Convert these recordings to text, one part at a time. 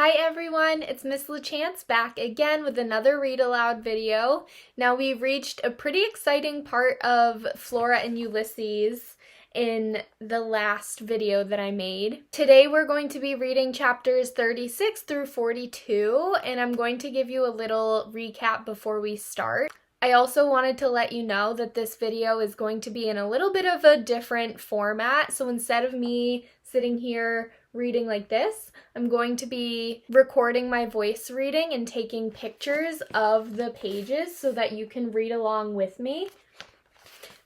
Hi everyone, it's Miss LaChance back again with another read aloud video. Now we've reached a pretty exciting part of Flora and Ulysses in the last video that I made. Today we're going to be reading chapters 36 through 42, and I'm going to give you a little recap before we start. I also wanted to let you know that this video is going to be in a little bit of a different format, so instead of me sitting here reading like this, I'm going to be recording my voice reading and taking pictures of the pages so that you can read along with me.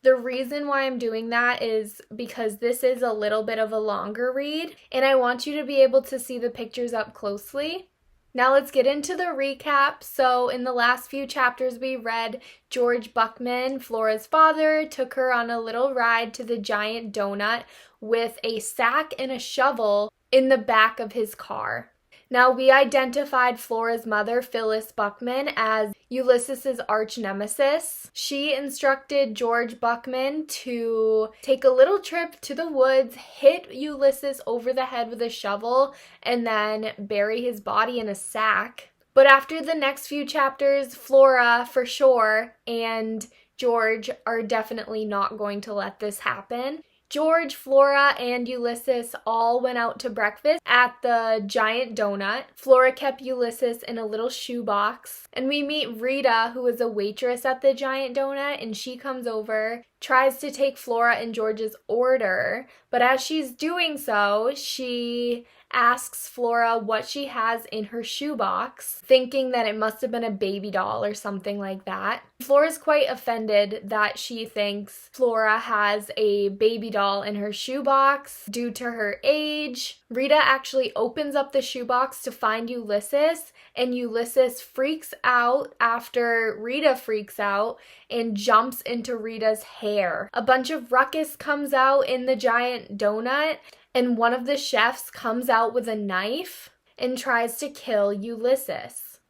The reason why I'm doing that is because this is a little bit of a longer read, and I want you to be able to see the pictures up closely. Now let's get into the recap. So in the last few chapters we read George Buckman, Flora's father, took her on a little ride to the giant donut with a sack and a shovel in the back of his car. Now we identified Flora's mother, Phyllis Buckman, as Ulysses' arch nemesis. She instructed George Buckman to take a little trip to the woods, hit Ulysses over the head with a shovel, and then bury his body in a sack. But after the next few chapters, Flora, for sure, and George are definitely not going to let this happen. George, Flora, and Ulysses all went out to breakfast at the giant donut. Flora kept Ulysses in a little shoebox. And we meet Rita, who is a waitress at the giant donut, and she comes over, tries to take Flora and George's order. But as she's doing so, she asks Flora what she has in her shoebox, thinking that it must have been a baby doll or something like that. Flora's quite offended that she thinks Flora has a baby doll in her shoebox due to her age. Rita actually opens up the shoebox to find Ulysses, and Ulysses freaks out after Rita freaks out and jumps into Rita's hair. A bunch of ruckus comes out in the giant donut, and one of the chefs comes out with a knife and tries to kill Ulysses.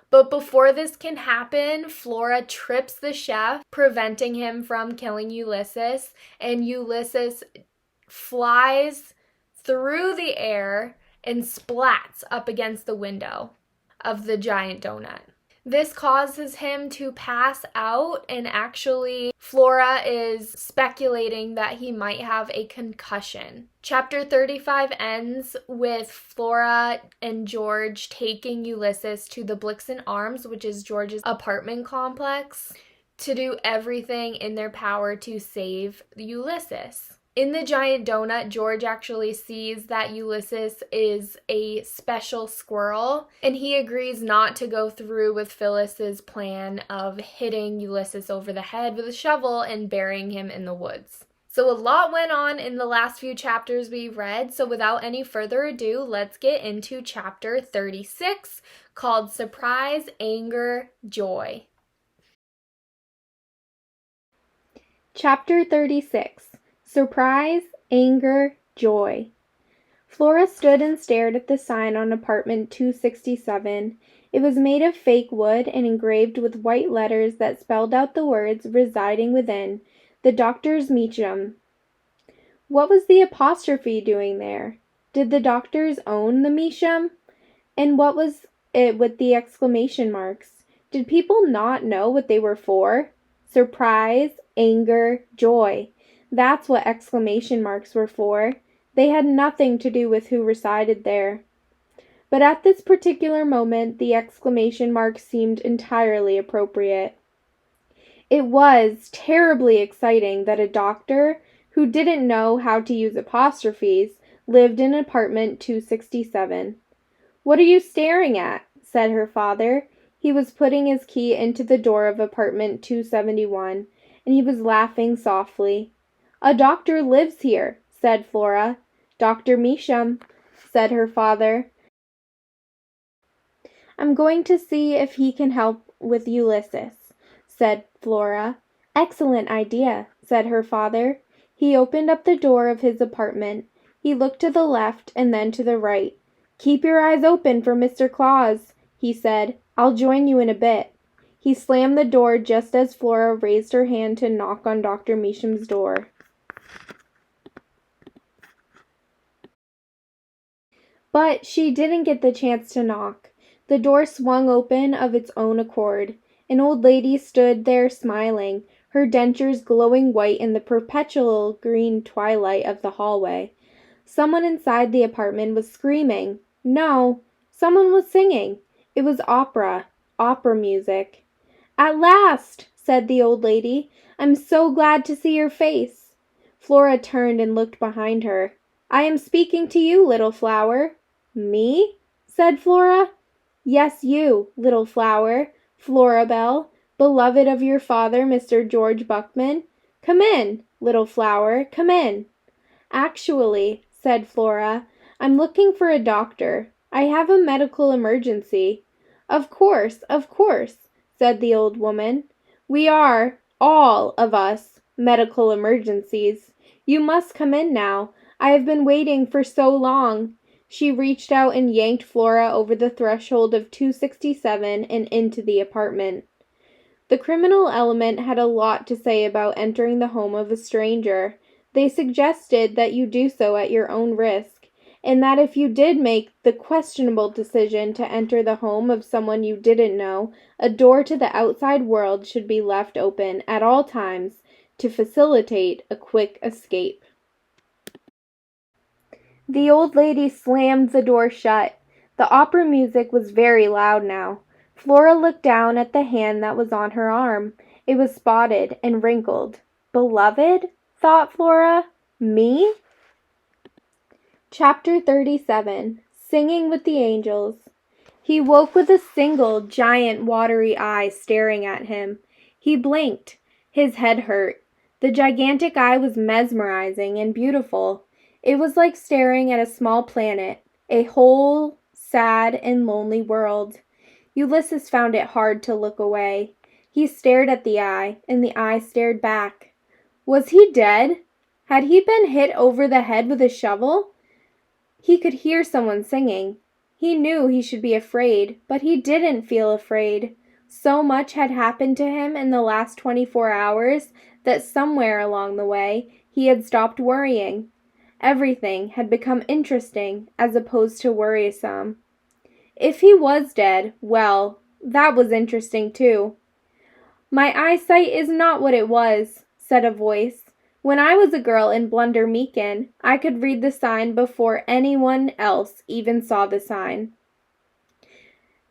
But before this can happen, Flora trips the chef, preventing him from killing Ulysses, and Ulysses flies through the air and splats up against the window of the giant donut. This causes him to pass out, and actually Flora is speculating that he might have a concussion. Chapter 35 ends with Flora and George taking Ulysses to the Blixen Arms, which is George's apartment complex, to do everything in their power to save Ulysses. In the giant donut, George actually sees that Ulysses is a special squirrel, and he agrees not to go through with Phyllis's plan of hitting Ulysses over the head with a shovel and burying him in the woods. So a lot went on in the last few chapters we read, so without any further ado, let's get into chapter 36, called Surprise, Anger, Joy. Chapter 36. Surprise, anger, joy. Flora stood and stared at the sign on apartment 267. It was made of fake wood and engraved with white letters that spelled out the words residing within, the doctor's Meacham. What was the apostrophe doing there? Did the doctors own the Meacham? And what was it with the exclamation marks? Did people not know what they were for? Surprise, anger, joy. That's what exclamation marks were for. They had nothing to do with who resided there. But at this particular moment, the exclamation mark seemed entirely appropriate. It was terribly exciting that a doctor, who didn't know how to use apostrophes, lived in apartment 267. "What are you staring at?" said her father. He was putting his key into the door of apartment 271, and he was laughing softly. "A doctor lives here," said Flora. "Dr. Meacham," said her father. "I'm going to see if he can help with Ulysses," said Flora. "Excellent idea," said her father. He opened up the door of his apartment. He looked to the left and then to the right. "Keep your eyes open for Mr. Claus," he said. "I'll join you in a bit." He slammed the door just as Flora raised her hand to knock on Dr. Meacham's door. But she didn't get the chance to knock. The door swung open of its own accord. An old lady stood there smiling, her dentures glowing white in the perpetual green twilight of the hallway. Someone inside the apartment was screaming. No, someone was singing. It was opera music. "At last!" said the old lady. "I'm so glad to see your face." Flora turned and looked behind her. "I am speaking to you, little flower." "Me?" said Flora. "Yes, you, little flower, Florabelle, beloved of your father, Mr. George Buckman. Come in, little flower, come in." "Actually," said Flora, "I'm looking for a doctor. I have a medical emergency." Of course," said the old woman. "We are, all of us, medical emergencies. You must come in now. I have been waiting for so long." She reached out and yanked Flora over the threshold of 267 and into the apartment. The criminal element had a lot to say about entering the home of a stranger. They suggested that you do so at your own risk, and that if you did make the questionable decision to enter the home of someone you didn't know, a door to the outside world should be left open at all times to facilitate a quick escape. The old lady slammed the door shut. The opera music was very loud now. Flora looked down at the hand that was on her arm. It was spotted and wrinkled. "Beloved?" thought Flora. "Me?" Chapter 37. Singing with the Angels. He woke with a single, giant, watery eye staring at him. He blinked. His head hurt. The gigantic eye was mesmerizing and beautiful. It was like staring at a small planet, a whole, sad, and lonely world. Ulysses found it hard to look away. He stared at the eye, and the eye stared back. Was he dead? Had he been hit over the head with a shovel? He could hear someone singing. He knew he should be afraid, but he didn't feel afraid. So much had happened to him in the last 24 hours that somewhere along the way he had stopped worrying. Everything had become interesting as opposed to worrisome. If he was dead, well, that was interesting too. "My eyesight is not what it was," said a voice. "When I was a girl in Blunder Meakin, I could read the sign before anyone else even saw the sign.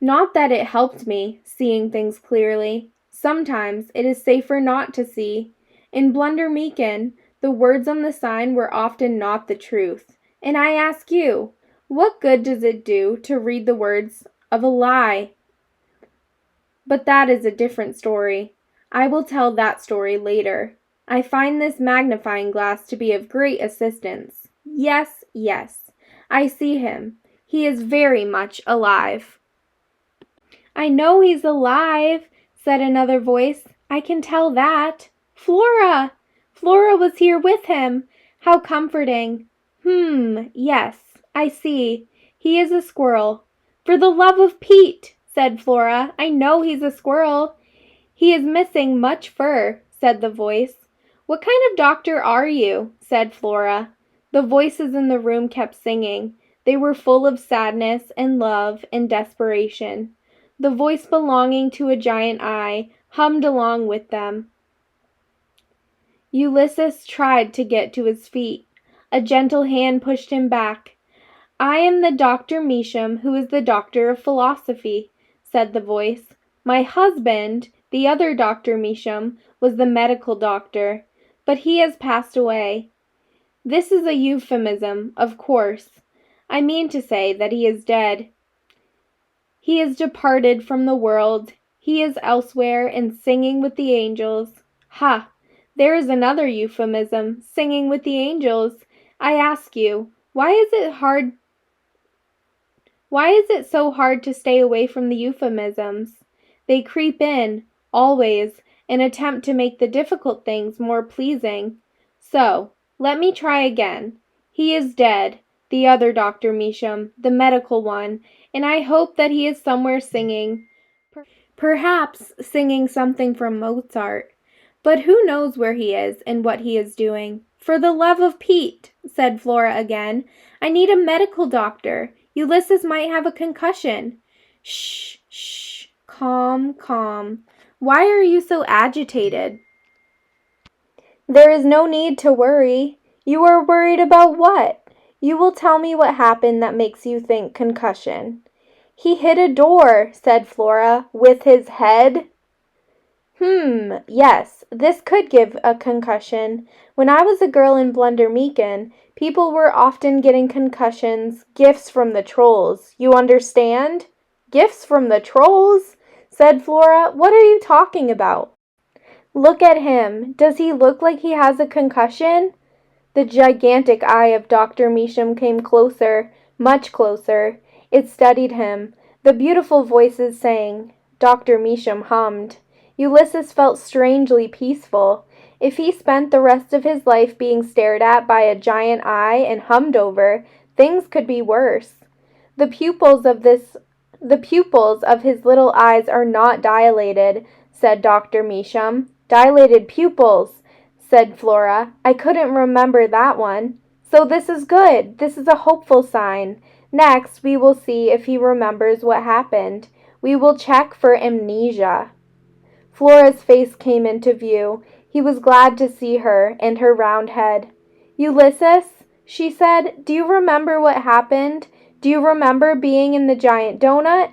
Not that it helped me, seeing things clearly. Sometimes it is safer not to see. In Blunder Meakin, the words on the sign were often not the truth. And I ask you, what good does it do to read the words of a lie? But that is a different story. I will tell that story later. I find this magnifying glass to be of great assistance. Yes, I see him. He is very much alive." "I know he's alive," said another voice. "I can tell that. Flora! Flora was here with him. How comforting. Yes, I see. He is a squirrel." "For the love of Pete," said Flora, "I know he's a squirrel." "He is missing much fur," said the voice. "What kind of doctor are you?" said Flora. The voices in the room kept singing. They were full of sadness and love and desperation. The voice belonging to a giant eye hummed along with them. Ulysses tried to get to his feet. A gentle hand pushed him back. "I am the Dr. Measham, who is the doctor of philosophy," said the voice. "My husband, the other Dr. Measham, was the medical doctor, but he has passed away. This is a euphemism, of course. I mean to say that he is dead. He is departed from the world. He is elsewhere and singing with the angels." Ha! There is another euphemism, singing with the angels. I ask you, why is it so hard to stay away from the euphemisms? They creep in, always, and attempt to make the difficult things more pleasing. So, let me try again. He is dead, the other Dr. Measham, the medical one, and I hope that he is somewhere singing. Perhaps singing something from Mozart. But who knows where he is and what he is doing? "For the love of Pete," said Flora again. "I need a medical doctor. Ulysses might have a concussion. Shh, shh, calm, calm. Why are you so agitated? There is no need to worry. You are worried about what? You will tell me what happened that makes you think concussion. He hit a door, said Flora, with his head. Yes, this could give a concussion. When I was a girl in Blundermeakin, people were often getting concussions, gifts from the trolls. You understand? Gifts from the trolls? Said Flora. What are you talking about? Look at him. Does he look like he has a concussion? The gigantic eye of Dr. Measham came closer, much closer. It studied him. The beautiful voices sang. Dr. Measham hummed. Ulysses felt strangely peaceful. If he spent the rest of his life being stared at by a giant eye and hummed over, things could be worse. The pupils of his little eyes are not dilated, said Dr. Measham. Dilated pupils, said Flora. I couldn't remember that one. So this is good. This is a hopeful sign. Next, we will see if he remembers what happened. We will check for amnesia. Flora's face came into view. He was glad to see her and her round head. Ulysses, she said, do you remember what happened? Do you remember being in the giant donut?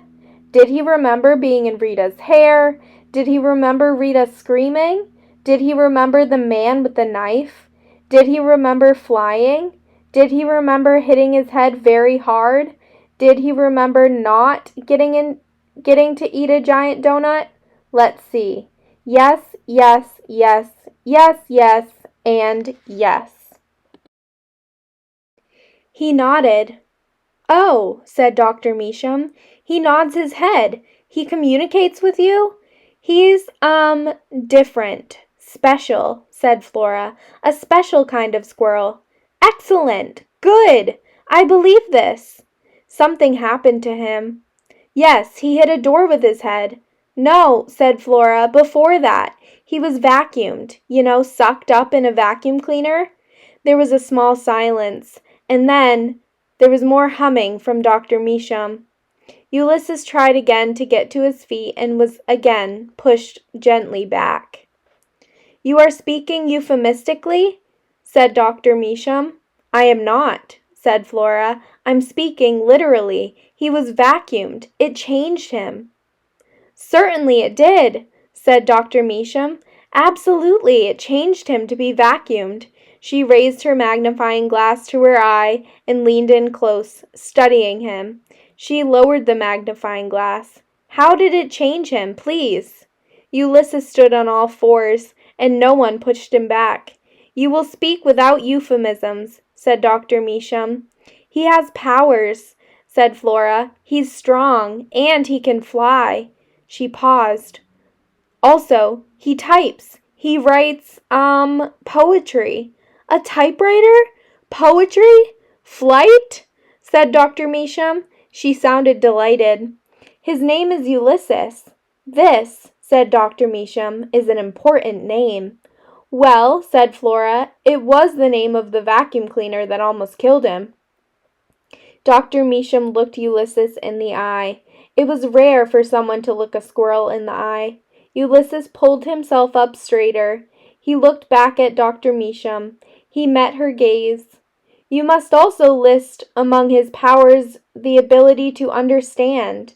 Did he remember being in Rita's hair? Did he remember Rita screaming? Did he remember the man with the knife? Did he remember flying? Did he remember hitting his head very hard? Did he remember not getting to eat a giant donut? Let's see. Yes, yes, yes, yes, yes, and yes. He nodded. Oh, said Dr. Measham. He nods his head. He communicates with you? He's, different. Special, said Flora. A special kind of squirrel. Excellent. Good. I believe this. Something happened to him. Yes, he hit a door with his head. No, said Flora, before that. He was vacuumed, sucked up in a vacuum cleaner. There was a small silence, and then there was more humming from Dr. Measham. Ulysses tried again to get to his feet and was again pushed gently back. You are speaking euphemistically? Said Dr. Measham. I am not, said Flora. I'm speaking literally. He was vacuumed. It changed him. Certainly it did, said Dr. Measham. Absolutely, it changed him to be vacuumed. She raised her magnifying glass to her eye and leaned in close, studying him. She lowered the magnifying glass. How did it change him, please? Ulysses stood on all fours, and no one pushed him back. You will speak without euphemisms, said Dr. Measham. He has powers, said Flora. He's strong, and he can fly. She paused. Also, he types. He writes, poetry. A typewriter? Poetry? Flight? Said Dr. Measham. She sounded delighted. His name is Ulysses. This, said Dr. Measham, is an important name. Well, said Flora, it was the name of the vacuum cleaner that almost killed him. Dr. Measham looked Ulysses in the eye. It was rare for someone to look a squirrel in the eye. Ulysses pulled himself up straighter. He looked back at Dr. Measham. He met her gaze. You must also list among his powers the ability to understand.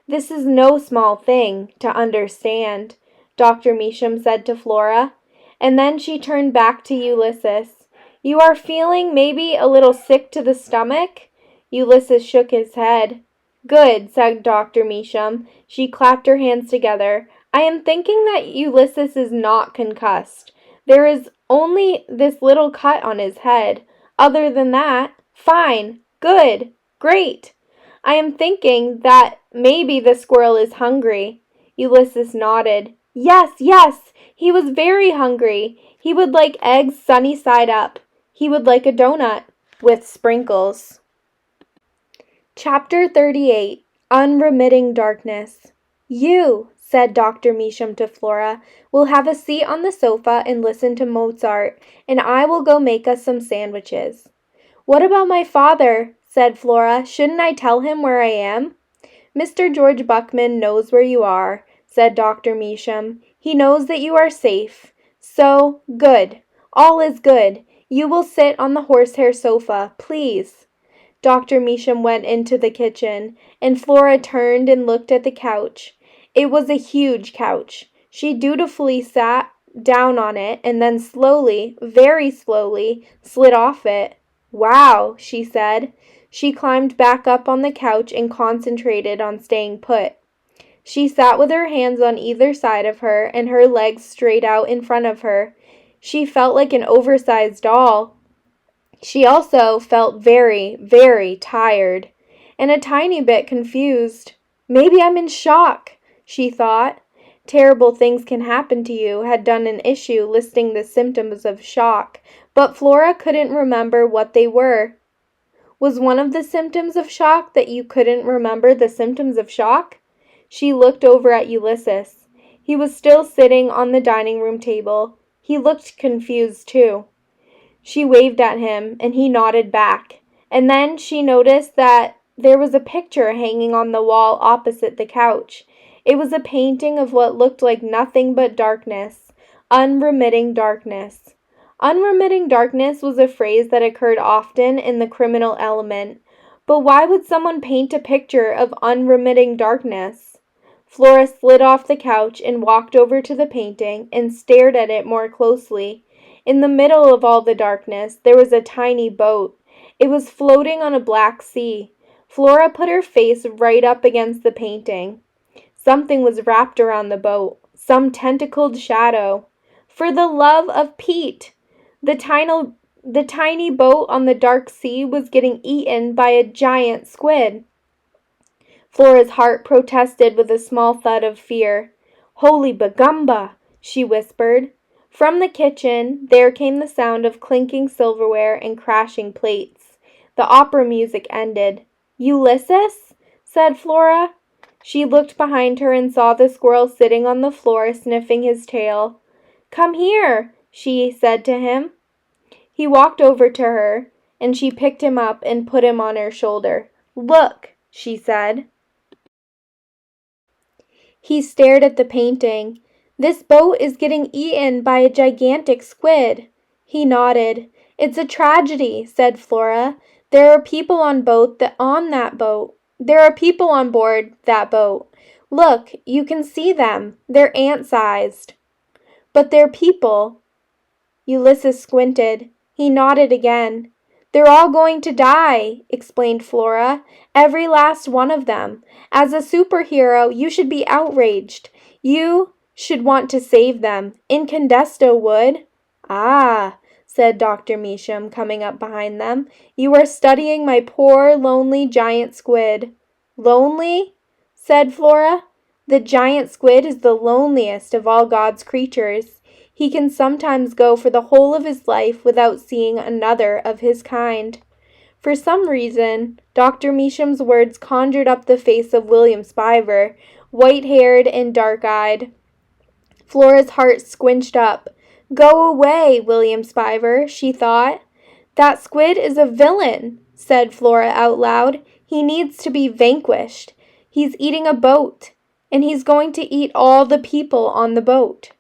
This is no small thing, to understand, Dr. Measham said to Flora. And then she turned back to Ulysses. You are feeling maybe a little sick to the stomach? Ulysses shook his head. Good, said Dr. Measham. She clapped her hands together. I am thinking that Ulysses is not concussed. There is only this little cut on his head. Other than that, fine, good, great. I am thinking that maybe the squirrel is hungry. Ulysses nodded. Yes, yes, he was very hungry. He would like eggs sunny side up. He would like a donut with sprinkles. Chapter 38. Unremitting Darkness. You, said Dr. Measham to Flora, will have a seat on the sofa and listen to Mozart, and I will go make us some sandwiches. What about my father? said Flora. "Shouldn't I tell him where I am?" "Mr. George Buckman knows where you are," said Dr. Measham. "He knows that you are safe. So, good. All is good. You will sit on the horsehair sofa, please." Dr. Measham went into the kitchen, and Flora turned and looked at the couch. It was a huge couch. She dutifully sat down on it and then slowly, very slowly, slid off it. "Wow," she said. She climbed back up on the couch and concentrated on staying put. She sat with her hands on either side of her and her legs straight out in front of her. She felt like an oversized doll. She also felt very, very tired and a tiny bit confused. "Maybe I'm in shock," she thought. "Terrible things can happen to you" had done an issue listing the symptoms of shock, but Flora couldn't remember what they were. Was one of the symptoms of shock that you couldn't remember the symptoms of shock? She looked over at Ulysses. He was still sitting on the dining room table. He looked confused too. She waved at him, and he nodded back. And then she noticed that there was a picture hanging on the wall opposite the couch. It was a painting of what looked like nothing but darkness, unremitting darkness. Unremitting darkness was a phrase that occurred often in the criminal element. But why would someone paint a picture of unremitting darkness? Flora slid off the couch and walked over to the painting and stared at it more closely. In the middle of all the darkness, there was a tiny boat. It was floating on a black sea. Flora put her face right up against the painting. Something was wrapped around the boat, some tentacled shadow. For the love of Pete! The tiny boat on the dark sea was getting eaten by a giant squid. Flora's heart protested with a small thud of fear. "Holy Bagumba!" she whispered. From the kitchen, there came the sound of clinking silverware and crashing plates. The opera music ended. "Ulysses?" said Flora. She looked behind her and saw the squirrel sitting on the floor sniffing his tail. "Come here," she said to him. He walked over to her, and she picked him up and put him on her shoulder. "Look," she said. He stared at the painting. "This boat is getting eaten by a gigantic squid." He nodded. "It's a tragedy," said Flora. "There are people on that boat. There are people on board that boat. Look, you can see them. They're ant-sized." "But they're people." Ulysses squinted. He nodded again. "They're all going to die," explained Flora. "Every last one of them. As a superhero, you should be outraged. You should want to save them. Incandesto would." "Ah," said Dr. Measham, coming up behind them. "You are studying my poor, lonely giant squid." "Lonely?" said Flora. "The giant squid is the loneliest of all God's creatures. He can sometimes go for the whole of his life without seeing another of his kind." For some reason, Dr. Measham's words conjured up the face of William Spiver, white-haired and dark-eyed. Flora's heart squinched up. "Go away, William Spiver," she thought. "That squid is a villain," said Flora out loud. "He needs to be vanquished. He's eating a boat, and he's going to eat all the people on the boat."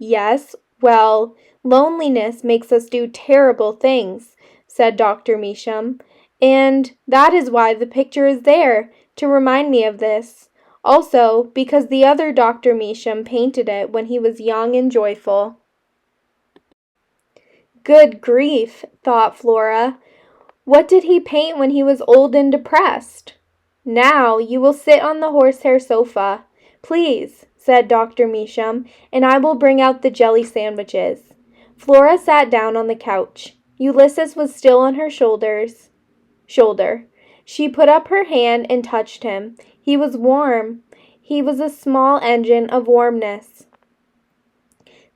"Yes, well, loneliness makes us do terrible things," said Dr. Measham, "and that is why the picture is there, to remind me of this. Also, because the other Dr. Measham painted it when he was young and joyful." "Good grief," thought Flora. "What did he paint when he was old and depressed?" "Now you will sit on the horsehair sofa, please," said Dr. Measham, "and I will bring out the jelly sandwiches." Flora sat down on the couch. Ulysses was still on her shoulder. She put up her hand and touched him. He was warm. He was a small engine of warmness.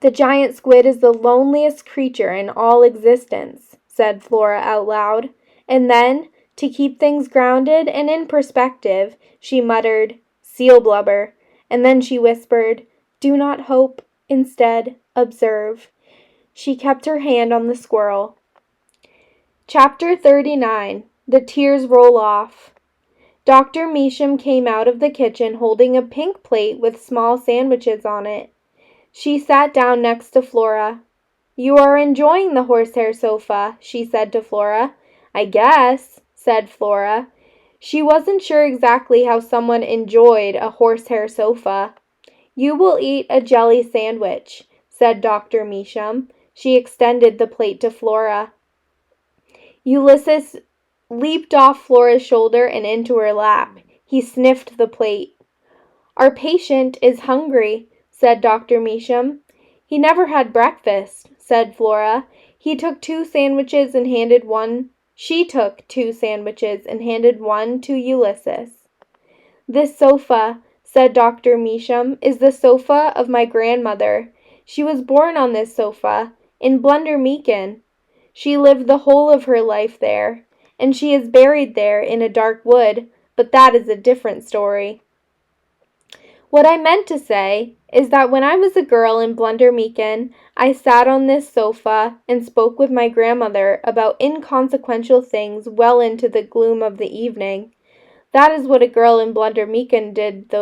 "The giant squid is the loneliest creature in all existence," said Flora out loud. And then, to keep things grounded and in perspective, she muttered, "Seal blubber." And then she whispered, "Do not hope, instead observe." She kept her hand on the squirrel. Chapter 39. The tears roll off. Dr. Measham came out of the kitchen holding a pink plate with small sandwiches on it. She sat down next to Flora. "You are enjoying the horsehair sofa," she said to Flora. "I guess," said Flora. She wasn't sure exactly how someone enjoyed a horsehair sofa. "You will eat a jelly sandwich," said Dr. Measham. She extended the plate to Flora. Ulysses leaped off Flora's shoulder and into her lap. He sniffed the plate. "Our patient is hungry," said Dr. Measham. "He never had breakfast," said Flora. She took two sandwiches and handed one to Ulysses. "This sofa," said Dr. Measham, "is the sofa of my grandmother. She was born on this sofa, in Blundermeakin. She lived the whole of her life there, and she is buried there in a dark wood, but that is a different story. What I meant to say is that when I was a girl in Blundermeakin, I sat on this sofa and spoke with my grandmother about inconsequential things well into the gloom of the evening. That is what a girl in Blundermeakin did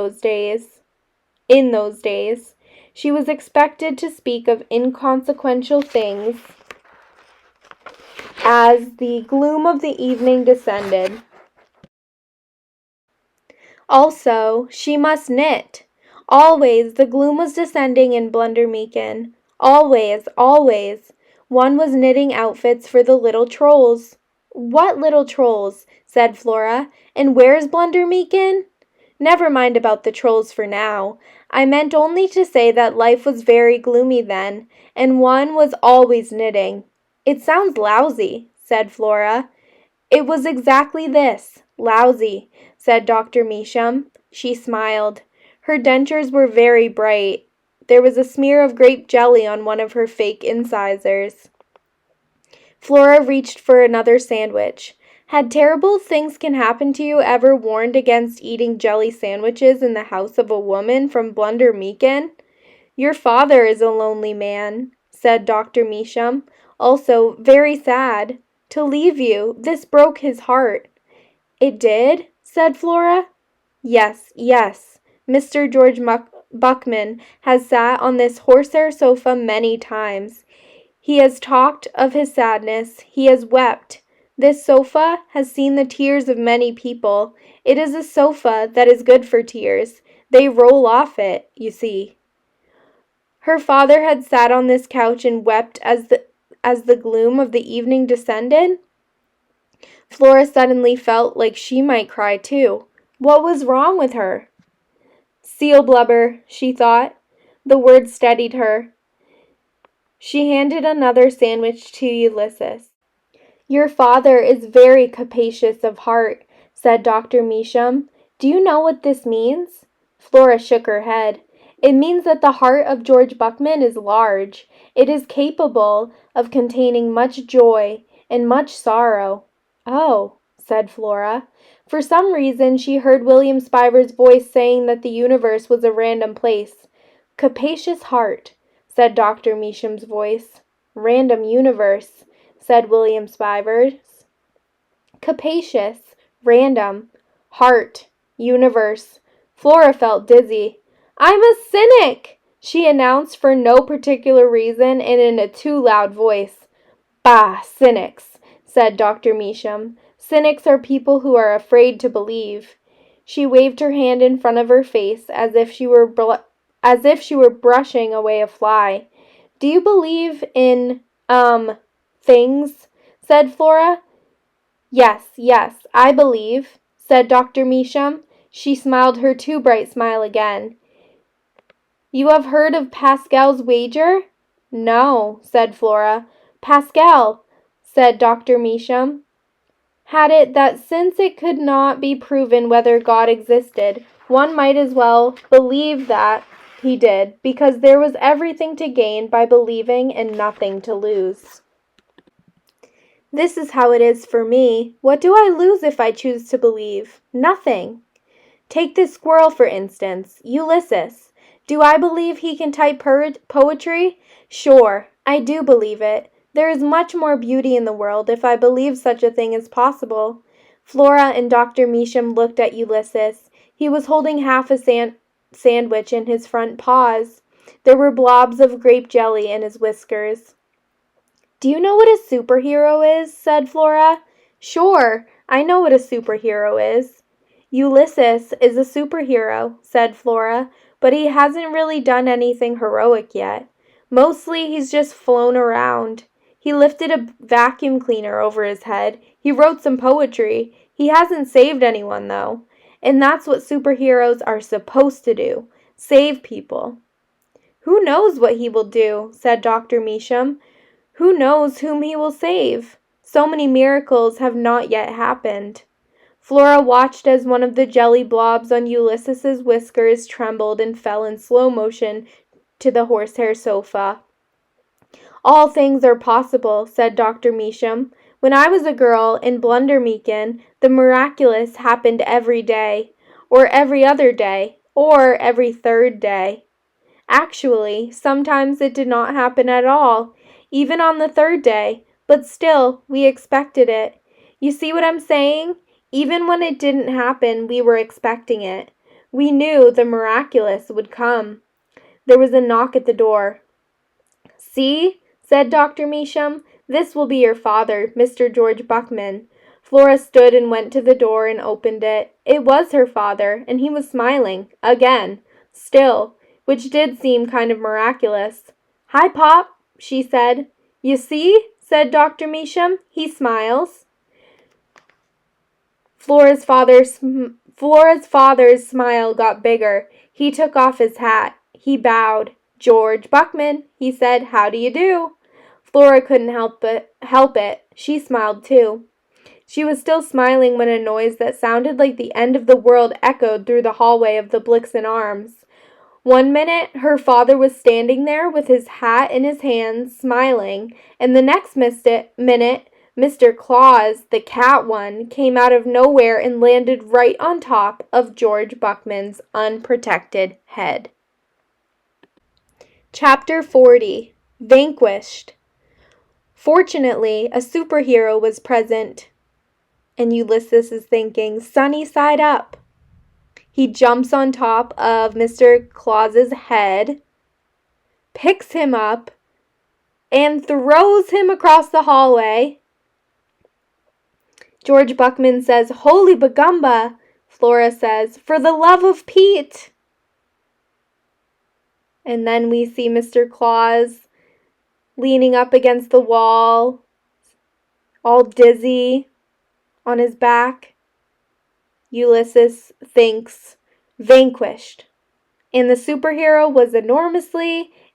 in those days. She was expected to speak of inconsequential things as the gloom of the evening descended. Also, she must knit. Always the gloom was descending in Blundermeakin. Always, always. One was knitting outfits for the little trolls. "What little trolls?" said Flora. "And where's Blundermeakin?" "Never mind about the trolls for now. I meant only to say that life was very gloomy then, and one was always knitting." "It sounds lousy," said Flora. "It was exactly this, lousy," said Dr. Measham. She smiled. Her dentures were very bright. There was a smear of grape jelly on one of her fake incisors. Flora reached for another sandwich. Had terrible things can happen to you ever warned against eating jelly sandwiches in the house of a woman from Blundermeakin? "Your father is a lonely man," said Dr. Measham. "Also very sad. To leave you. This broke his heart." "It did?" said Flora. "Yes, yes. Mr. George Buckman has sat on this horsehair sofa many times. He has talked of his sadness. He has wept. This sofa has seen the tears of many people. It is a sofa that is good for tears. They roll off it, you see." Her father had sat on this couch and wept as the gloom of the evening descended. Flora suddenly felt like she might cry too. What was wrong with her? "Seal blubber," she thought. The word steadied her. She handed another sandwich to Ulysses. "Your father is very capacious of heart," said Dr. Measham. "Do you know what this means?" Flora shook her head. "It means that the heart of George Buckman is large. It is capable of containing much joy and much sorrow." "Oh," said Flora. For some reason she heard William Spiver's voice saying that the universe was a random place. "Capacious heart," said Dr. Measham's voice. "Random universe," said William Spiver's. Capacious, random, heart, universe. Flora felt dizzy. "I'm a cynic," she announced for no particular reason and in a too loud voice. "Bah, cynics," said Dr. Measham. "Cynics are people who are afraid to believe." She waved her hand in front of her face as if she were brushing away a fly. "Do you believe in, things?" said Flora. "Yes, yes, I believe," said Dr. Measham. She smiled her too bright smile again. "You have heard of Pascal's wager?" "No," said Flora. "Pascal," said Dr. Measham, "had it that since it could not be proven whether God existed, one might as well believe that he did, because there was everything to gain by believing and nothing to lose. This is how it is for me. What do I lose if I choose to believe? Nothing. Take this squirrel, for instance, Ulysses. Do I believe he can type poetry? Sure, I do believe it. There is much more beauty in the world if I believe such a thing is possible. Flora and Dr. Measham looked at Ulysses. He was holding half a sandwich in his front paws. There were blobs of grape jelly in his whiskers. "Do you know what a superhero is?" said Flora. "Sure, I know what a superhero is." "Ulysses is a superhero," said Flora, "but he hasn't really done anything heroic yet. Mostly he's just flown around. He lifted a vacuum cleaner over his head. He wrote some poetry. He hasn't saved anyone, though. And that's what superheroes are supposed to do, save people." "Who knows what he will do?" said Dr. Measham. "Who knows whom he will save? So many miracles have not yet happened." Flora watched as one of the jelly blobs on Ulysses's whiskers trembled and fell in slow motion to the horsehair sofa. "All things are possible," said Dr. Measham. "When I was a girl in Blundermeakin, the miraculous happened every day, or every other day, or every third day. Actually, sometimes it did not happen at all, even on the third day, but still, we expected it. You see what I'm saying? Even when it didn't happen, we were expecting it. We knew the miraculous would come." There was a knock at the door. "See," said Dr. Measham, "this will be your father, Mr. George Buckman." Flora stood and went to the door and opened it. It was her father, and he was smiling, again, still, which did seem kind of miraculous. "Hi, Pop," she said. "You see," said Dr. Measham, "he smiles." Flora's father's smile got bigger. He took off his hat. He bowed. "George Buckman," he said. "How do you do?" Flora couldn't help it. She smiled too. She was still smiling when a noise that sounded like the end of the world echoed through the hallway of the Blixen Arms. One minute her father was standing there with his hat in his hands, smiling, and the next minute Mr. Claus, the cat one, came out of nowhere and landed right on top of George Buckman's unprotected head. Chapter 40. Vanquished. Fortunately, a superhero was present, and Ulysses is thinking, sunny side up. He jumps on top of Mr. Claus's head, picks him up, and throws him across the hallway. George Buckman says, "Holy Bagumba!" Flora says, "For the love of Pete!" And then we see Mr. Claus leaning up against the wall, all dizzy on his back. Ulysses thinks, vanquished. And the superhero was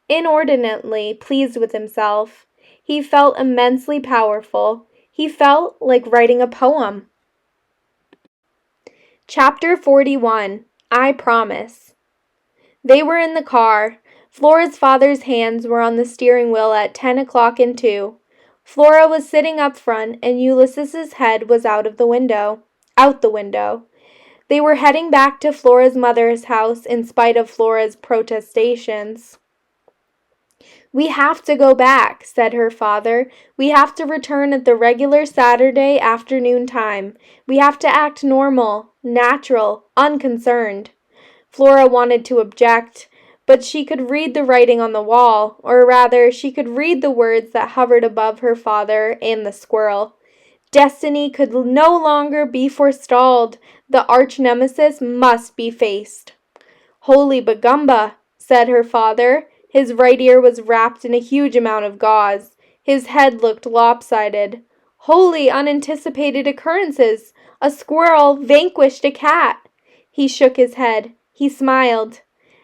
inordinately pleased with himself. He felt immensely powerful. He felt like writing a poem. Chapter 41. I Promise. They were in the car. Flora's father's hands were on the steering wheel at 10 o'clock and 2. Flora was sitting up front, and Ulysses's head was out the window. They were heading back to Flora's mother's house in spite of Flora's protestations. "We have to go back," said her father. "We have to return at the regular Saturday afternoon time. We have to act normal, natural, unconcerned." Flora wanted to object, but she could read the writing on the wall, or rather, she could read the words that hovered above her father and the squirrel. Destiny could no longer be forestalled. The arch-nemesis must be faced. "Holy Bagumba," said her father. His right ear was wrapped in a huge amount of gauze. His head looked lopsided. "Holy unanticipated occurrences! A squirrel vanquished a cat!" He shook his head. He smiled.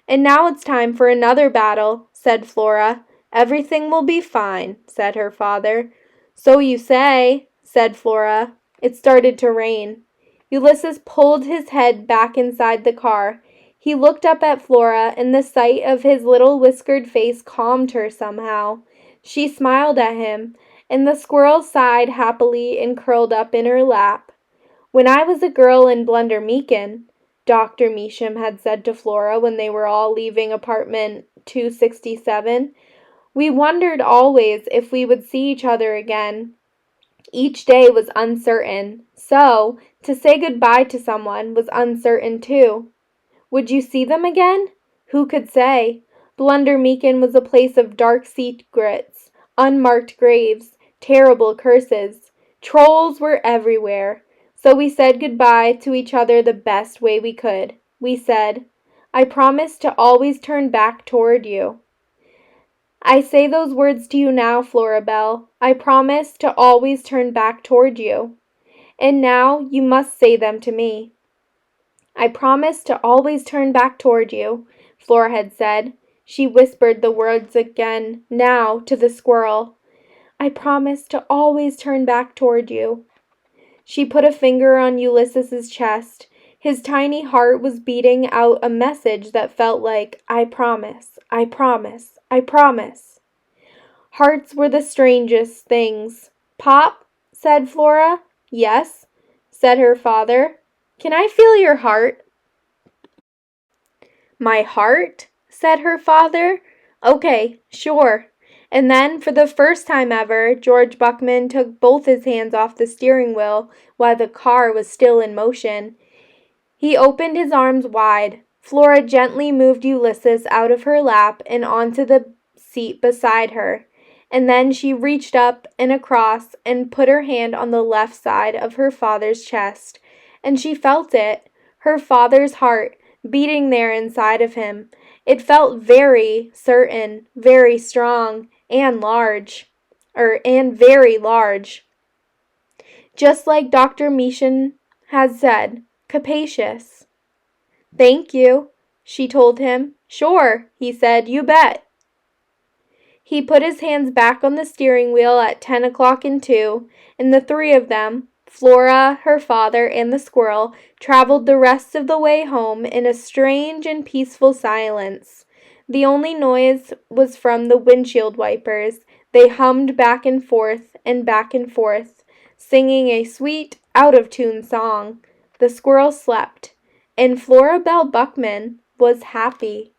"And now it's time for another battle," said Flora. "Everything will be fine," said her father. "So you say," said Flora. It started to rain. Ulysses pulled his head back inside the car. He looked up at Flora, and the sight of his little whiskered face calmed her somehow. She smiled at him, and the squirrel sighed happily and curled up in her lap. "When I was a girl in Blundermeakin," Dr. Measham had said to Flora when they were all leaving apartment 267, "we wondered always if we would see each other again. Each day was uncertain, so to say goodbye to someone was uncertain too. Would you see them again? Who could say? Blunder Meakin was a place of dark secrets, unmarked graves, terrible curses. Trolls were everywhere. So we said goodbye to each other the best way we could. We said, I promise to always turn back toward you. I say those words to you now, Flora Belle. I promise to always turn back toward you. And now you must say them to me. I promise to always turn back toward you, Flora had said. She whispered the words again, now, to the squirrel. I promise to always turn back toward you. She put a finger on Ulysses's chest. His tiny heart was beating out a message that felt like, I promise, I promise, I promise. Hearts were the strangest things. Pop, said Flora. Yes, said her father. Can I feel your heart? My heart? Said her father. Okay, sure. And then, for the first time ever, George Buckman took both his hands off the steering wheel while the car was still in motion. He opened his arms wide. Flora gently moved Ulysses out of her lap and onto the seat beside her. And then she reached up and across and put her hand on the left side of her father's chest. And she felt it, her father's heart, beating there inside of him. It felt very certain, very strong, and very large. Just like Dr. Meakin had said, capacious. Thank you, she told him. Sure, he said, you bet. He put his hands back on the steering wheel at 10 o'clock and 2, and the three of them, Flora, her father, and the squirrel, traveled the rest of the way home in a strange and peaceful silence. The only noise was from the windshield wipers. They hummed back and forth, singing a sweet, out-of-tune song. The squirrel slept, and Flora Belle Buckman was happy.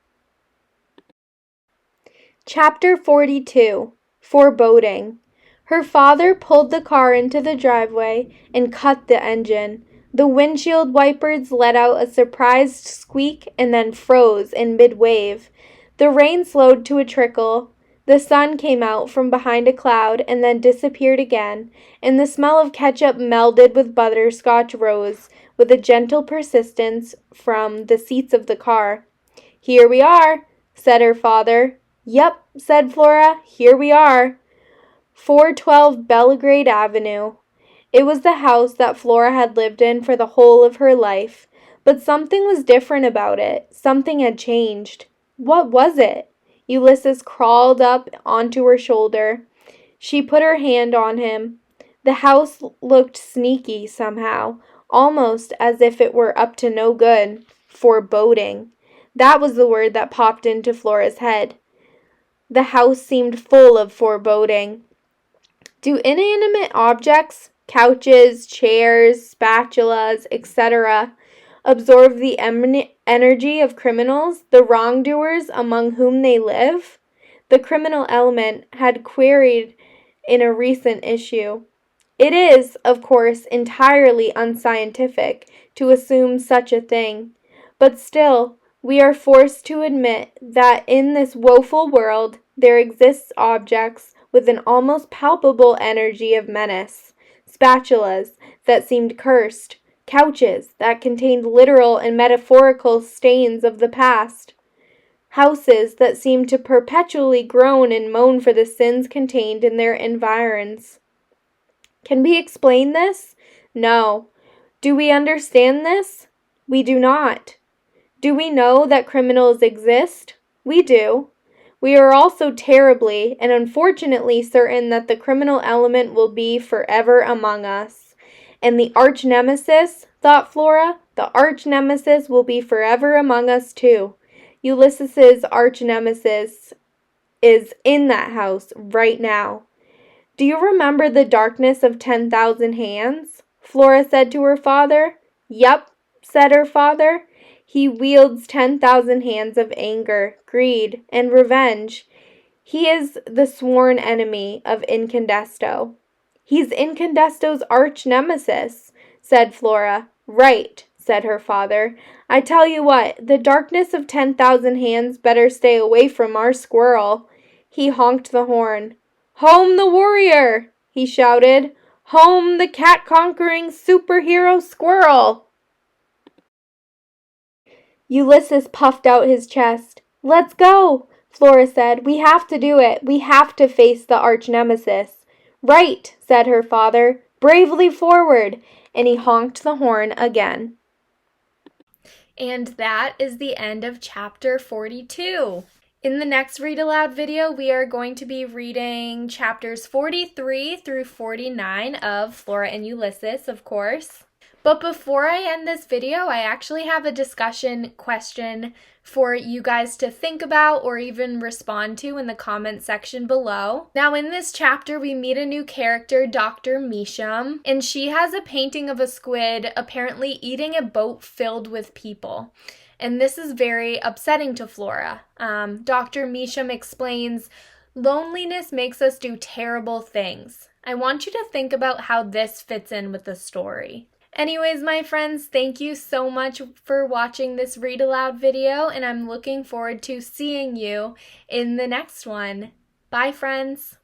Chapter 42. Foreboding. Her father pulled the car into the driveway and cut the engine. The windshield wipers let out a surprised squeak and then froze in mid-wave. The rain slowed to a trickle. The sun came out from behind a cloud and then disappeared again, and the smell of ketchup melded with butterscotch rose with a gentle persistence from the seats of the car. Here we are, said her father. Yep, said Flora, here we are. 412 Belgrade Avenue. It was the house that Flora had lived in for the whole of her life, but something was different about it. Something had changed. What was it? Ulysses crawled up onto her shoulder. She put her hand on him. The house looked sneaky somehow, almost as if it were up to no good. Foreboding. That was the word that popped into Flora's head. The house seemed full of foreboding. Do inanimate objects, couches, chairs, spatulas, etc., absorb the energy of criminals, the wrongdoers among whom they live? The criminal element had queried in a recent issue. It is, of course, entirely unscientific to assume such a thing, but still, we are forced to admit that in this woeful world there exists objects with an almost palpable energy of menace, spatulas that seemed cursed, couches that contained literal and metaphorical stains of the past, houses that seemed to perpetually groan and moan for the sins contained in their environs. Can we explain this? No. Do we understand this? We do not. Do we know that criminals exist? We do. We are also terribly and unfortunately certain that the criminal element will be forever among us. And the arch-nemesis, thought Flora, the arch-nemesis will be forever among us too. Ulysses's arch-nemesis is in that house right now. Do you remember the darkness of 10,000 hands? Flora said to her father. Yup, said her father. He wields 10,000 hands of anger, greed, and revenge. He is the sworn enemy of Incandesto. He's Incandesto's arch nemesis, said Flora. Right, said her father. I tell you what, the darkness of 10,000 hands better stay away from our squirrel. He honked the horn. Home the warrior, he shouted. Home the cat-conquering superhero squirrel. Ulysses puffed out his chest. Let's go, Flora said. We have to do it. We have to face the arch nemesis. Right, said her father. Bravely forward. And he honked the horn again. And that is the end of chapter 42. In the next read aloud video, we are going to be reading chapters 43 through 49 of Flora and Ulysses, of course. But before I end this video, I actually have a discussion question for you guys to think about or even respond to in the comment section below. Now, in this chapter, we meet a new character, Dr. Measham, and she has a painting of a squid apparently eating a boat filled with people. And this is very upsetting to Flora. Dr. Measham explains, loneliness makes us do terrible things. I want you to think about how this fits in with the story. Anyways, my friends, thank you so much for watching this read aloud video, and I'm looking forward to seeing you in the next one. Bye, friends.